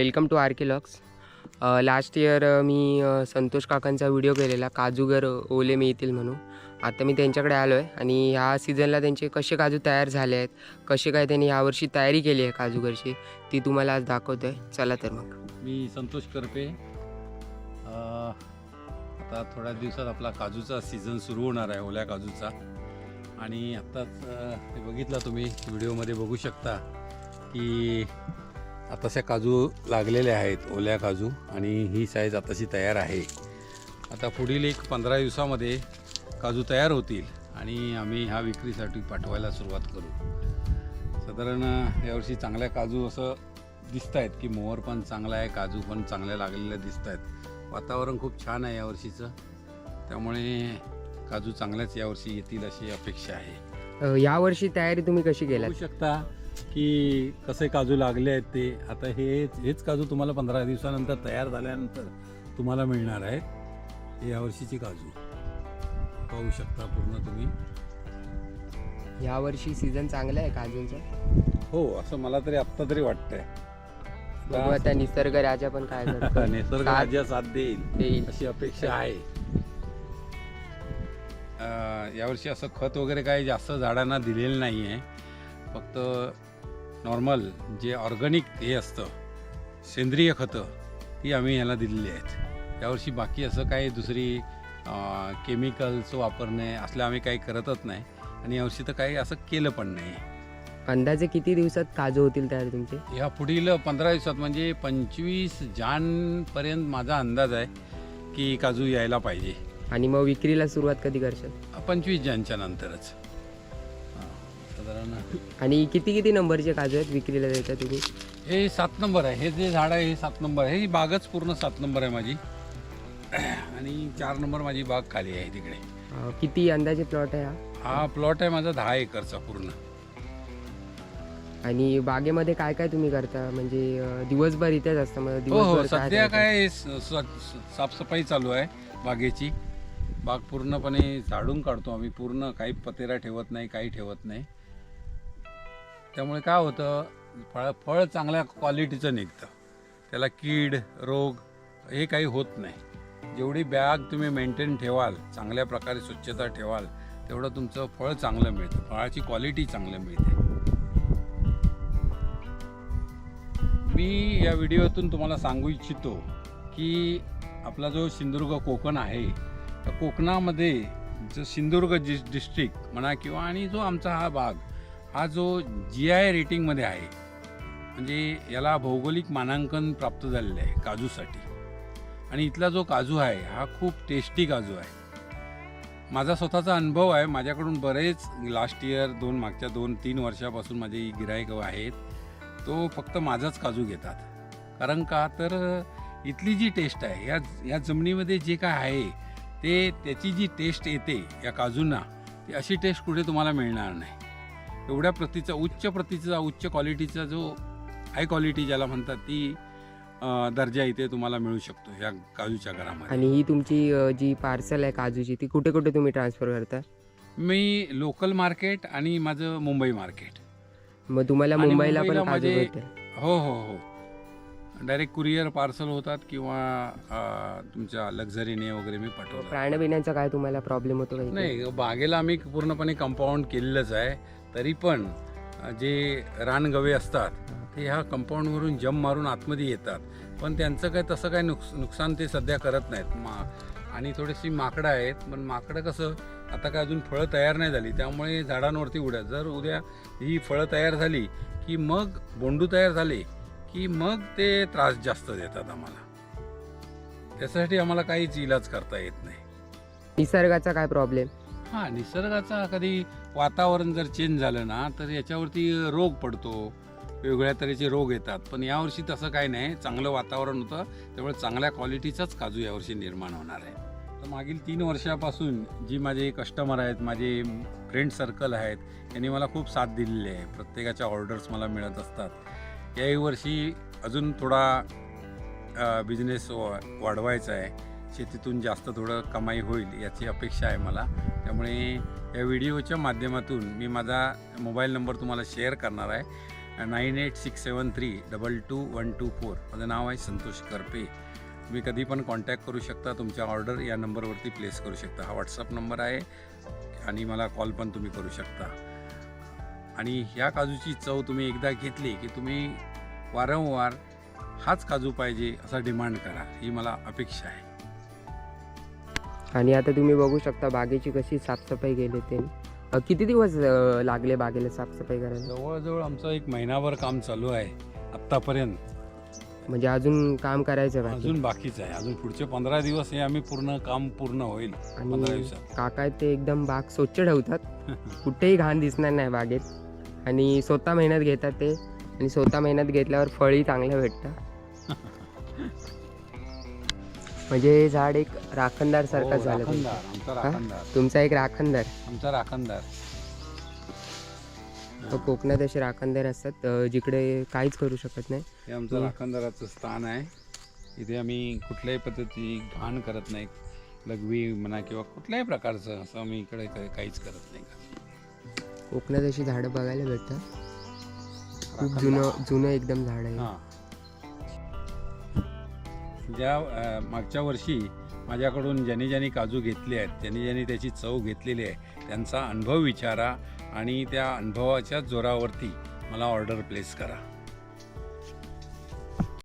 Welcome to Archilogs. Last year मी संतोष काकांचा video केलेला काजूगर ओले मिळतील म्हणून. आता मी त्यांच्याकडे आलो आहे आणि ह्या सीझनला त्यांचे कसे काजू तयार झाले आहेत, कसे काय त्यांनी यावर्षी तयारी केली आहे काजूगरची, ती तुम्हाला आज दाखवतो आहे. चला तर मग. मी संतोष करपे. आता थोड्या दिवसात आपला काजूचा सीझन सुरू होणार आहे, ओल्या काजूचा. आणि आत्ताच ते बघितलं तुम्ही व्हिडिओमध्ये बघू शकता की आताशा काजू लागलेले आहेत, ओल्या काजू, आणि ही साईज आताशी तयार आहे. आता पुढील 15 दिवसामध्ये काजू तयार होतील आणि आम्ही ह्या विक्रीसाठी पाठवायला सुरुवात करू. साधारण यावर्षी चांगल्या काजू असं दिसत आहेत की मोहर पण चांगला आहे, काजू पण चांगल्या लागलेल्या दिसत आहेत. वातावरण खूप छान आहे यावर्षीचं, त्यामुळे काजू चांगल्याच यावर्षी येतील अशी अपेक्षा आहे. यावर्षी तयारी तुम्ही कशी केली? बघू शकता की कसे काजू लागले आहेत ते. आता हेच काजू तुम्हाला 15 दिवसानंतर तयार झाल्यानंतर तुम्हाला मिळणार आहेत. हे यावर्षीची काजू पाहू शकता पूर्ण तुम्ही. यावर्षी सीझन चांगला आहे काजूंचा. हो, असं मला तरी आत्ता तरी वाटतंय. बघू आता निसर्ग राजा पण काय करतो. निसर्ग राजा साथ देईल अशी अपेक्षा आहे. यावर्षी असं खत वगैरे काही जास्त झाडांना दिलेलं नाही आहे. फक्त नॉर्मल जे ऑर्गॅनिक हे असतं, सेंद्रिय खतं, ती आम्ही ह्याला दिलेली आहेत यावर्षी. बाकी असं काही दुसरी केमिकल्स वापरणे असलं आम्ही काही करतच नाही, आणि यावर्षी तर काही असं केलं पण नाही. अंदाजे किती दिवसात काजू होतील तयार तुमचे? या पुढील 15 दिवसात म्हणजे 25 जानेपर्यंत माझा अंदाज आहे की काजू यायला पाहिजे. आणि मग विक्रीला सुरुवात कधी करशाल? 25 जानेच्या नंतरच साधारण. आणि किती नंबरचे काजू आहेत विक्रीला द्यायचा तुम्ही? हे 7 नंबर आहे. हे जे झाड आहे हे 7 नंबर आहे. ही बागच पूर्ण 7 नंबर आहे माझी, आणि 4 नंबर माझी बाग खाली आहे तिकडे. किती अंदाजे प्लॉट आहे हा प्लॉट आहे माझा 10 एकरचा पूर्ण. आणि बागेमध्ये काय काय तुम्ही करता, म्हणजे दिवसभर इथेच असतं? हो, दिवसभर सध्या काय साफसफाई चालू आहे बागेची. बाग पूर्णपणे झाडून काढतो आम्ही पूर्ण. काही पतेरा ठेवत नाही, काही ठेवत नाही. त्यामुळे काय होतं, फळ चांगल्या क्वालिटीचं निघतं. त्याला कीड रोग हे काही होत नाही. जेवढी बॅग तुम्ही मेंटेन ठेवाल, चांगल्या प्रकारे स्वच्छता ठेवाल, तेवढं तुमचं फळ चांगलं मिळतं, फळाची क्वालिटी चांगलं मिळते. मी या व्हिडिओतून तुम्हाला सांगू इच्छितो की आपला जो सिंधुदुर्ग कोकण आहे, त्या कोकणामध्ये जो सिंधुदुर्ग डिस्ट्रिक्ट म्हणा किंवा आणि जो आमचा हा भाग, हा जो GI रेटिंगमध्ये आहे, म्हणजे याला भौगोलिक मानांकन प्राप्त झालेलं आहे काजूसाठी. आणि इथला जो काजू आहे हा खूप टेस्टी काजू आहे. माझा स्वतःचा अनुभव आहे. माझ्याकडून बरेच लास्ट इयर मागच्या 2-3 वर्षापासून माझे गिऱ्हाईक आहेत, तो फक्त माझाच काजू घेतात. कारण का तर इथली जी टेस्ट आहे, या जमिनीमध्ये जे काय आहे ते, त्याची जी टेस्ट येते या काजूंना, ती अशी टेस्ट कुठे तुम्हाला मिळणार नाही. एवढ्या प्रतीचा उच्च क्वालिटीचा जो हाय क्वालिटी ज्याला म्हणतात, ती दर्जा इथे तुम्हाला मिळू शकतो या काजूच्या घरामध्ये. आणि ही तुमची जी पार्सल आहे काजूची, ती कुठे कुठे तुम्ही ट्रान्सफर करता? मी लोकल मार्केट आणि माझं मुंबई मार्केट. मग तुम्हाला मुंबईला पण काजू भेटेल? हो हो हो, डायरेक्ट कुरिअर पार्सल होतात किंवा तुमच्या लक्झरीने वगैरे मी पाठवतो. प्राणबिण्याचा काय तुम्हाला प्रॉब्लेम होतो? नाही, बागेला आम्ही पूर्णपणे कंपाऊंड केलेलंच आहे. तरी पण जे रानगवे असतात ते ह्या कंपाऊंडवरून जम मारून आतमध्ये येतात, पण त्यांचं काय तसं काय नुकसान ते सध्या करत नाहीत. आणि थोडीशी माकडं आहेत, पण माकडं कसं, आता काय अजून फळं तयार नाही झाली, त्यामुळे झाडांवरती उड्या. जर उद्या ही फळं तयार झाली की मग बोंडू तयार झाले की मग ते त्रास जास्त देतात आम्हाला. त्यासाठी आम्हाला काहीच इलाज करता येत नाही. निसर्गाचा काय प्रॉब्लेम? हां, निसर्गाचा कधी वातावरण जर चेंज झालं ना, तर याच्यावरती रोग पडतो, वेगवेगळ्या तऱ्हेचे रोग येतात. पण यावर्षी तसं काही नाही, चांगलं वातावरण होतं, त्यामुळे चांगल्या क्वालिटीचाच काजू यावर्षी निर्माण होणार आहे. तर मागील 3 वर्षापासून जी माझे कस्टमर आहेत, माझे फ्रेंड सर्कल आहेत, यांनी मला खूप साथ दिलेली आहे. प्रत्येकाच्या ऑर्डर्स मला मिळत असतात. याही वर्षी अजून थोडा बिझनेस वाढवायचा आहे. शेतीतून जास्त थोडं कमाई होईल याची अपेक्षा आहे मला. त्यामुळे या व्हिडिओच्या माध्यमातून मी माझा मोबाईल नंबर तुम्हाला शेअर करणार आहे. 9867322124. माझं नाव आहे संतोष करपे. तुम्ही कधी पण कॉन्टॅक्ट करू शकता. तुमच्या ऑर्डर या नंबरवरती प्लेस करू शकता. हा व्हॉट्सअप नंबर आहे आणि मला कॉल पण तुम्ही करू शकता. आणि ह्या काजूची चव तुम्ही एकदा घेतली की तुम्ही वारंवार हाच काजू पाहिजे असा डिमांड करा, ही मला अपेक्षा आहे. आणि आता तुम्ही बघू शकता बागेची कशी साफसफाई केली ते. किती दिवस लागले बागेला साफसफाई करायला? जवळजवळ आमचं 1 महिनाभर काम चालू आहे आत्तापर्यंत. म्हणजे अजून काम करायचं बाकी? अजून बाकीच आहे. अजून पुढचे 15 दिवस हे आम्ही काम पूर्ण होईल. 15 आणि दिवसात काका आहेत ते एकदम बाग स्वच्छ ठेवतात, कुठेही घाण दिसणार नाही बागेत. आणि स्वतः मेहनत घेतात ते, आणि स्वतः मेहनत घेतल्यावर फळही चांगलं भेटतं. म्हणजे हे झाड एक राखणदार सारखं झालं. राखणदार, आमचा राखणदार. तुमचा एक राखणदार. आमचा राखणदार. कोकणात असे राखणदार असतात जिकडे काहीच करू शकत नाही. हे आमचं राखणदाराचं स्थान आहे. इथे आम्ही कुठल्याही पद्धती घाण करत नाही, लघवी म्हणा किंवा कुठल्याही प्रकारचं असं आम्ही इकडे काहीच करत नाही. कोकणात अशी झाडं बघायला भेटतात. खूप जुनं एकदम झाड आहे. हां, ज्या मागच्या वर्षी माझ्याकडून ज्यांनी काजू घेतले आहेत, ज्यांनी त्याची चव घेतलेली आहे, त्यांचा अनुभव विचारा आणि त्या अनुभवाच्या जोरावरती मला ऑर्डर प्लेस करा.